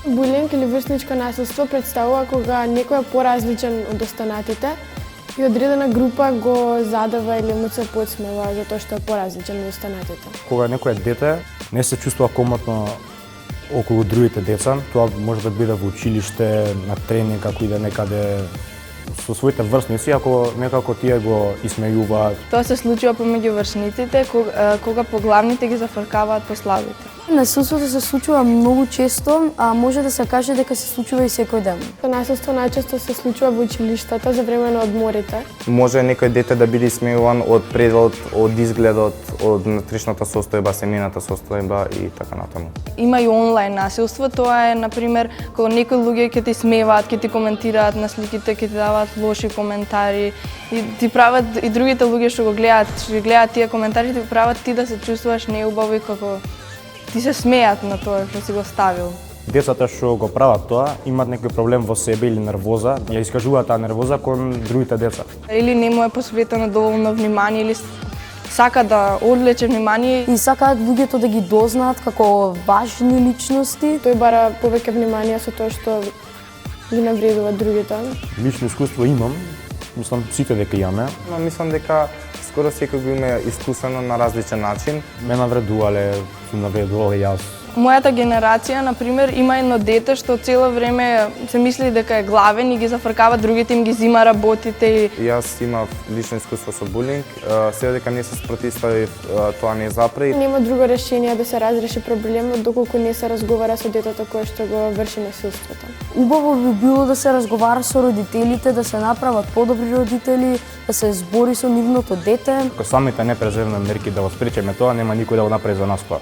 Булинг или врсничко насилство представува кога некој е поразличен од останатите и одредена група го задава или му се подсмева затоа што е поразличен од останатите. Кога некој дете не се чувствува комотно околу другите деца, тоа може да биде во училиште, на тренинг, ако иде некаде со своите врсници, ако некако тие го исмејуваат. Тоа се случува помеѓу врсниците, кога поглавните ги зафркаваат по слабите. Насилството се случува многу често, а може да се каже дека се случува и секој ден. Насилство најчесто се случува во училиштата за време на одморите. Може некој дете да биде исмејуван од предот, од изгледот, од внатрешната состојба, семејната состојба и така натаму. Има и онлайн насилство, тоа е, например, кога некои луѓе ќе ти смееваат, ќе ти коментираат на сликите, ќе ти даваат лоши коментари и ти прават и другите луѓе што го гледаат тие коментари, ти прават ти да се чувствуваш неубаво и како ти се смеат на тоа што си го ставил. Децата што го прават тоа имаат некој проблем во себе или нервоза, ја искажуваат таа нервоза кон другите деца. Или не му е посветено доволно внимание или сака да одлече внимание И сакаат луѓето да ги дознаат како важни личности. Тој бара повеќе внимание со тоа што ги навредува другите. Лично искуство имам, мислам сите дека имаме. Но мислам дека скоро секој го има искусено на различен начин. Ме навредувале, сум навредувал и јас. Мојата генерација, например, има едно дете што цело време се мисли дека е главен и ги зафркава другите, им ги зима работите и Јас имав лично искуство со булинг, се дека не се спротивставив, тоа не запре. Нема друго решение да се разреши проблемот доколку не се разговара со детето кое што го врши насилството. Убаво би било да се разговара со родителите, да се направат подобри родители, да се збори со нивното дете. Ако самите не преземеме мерки да го спречеме тоа, нема никој да го направи за нас тоа.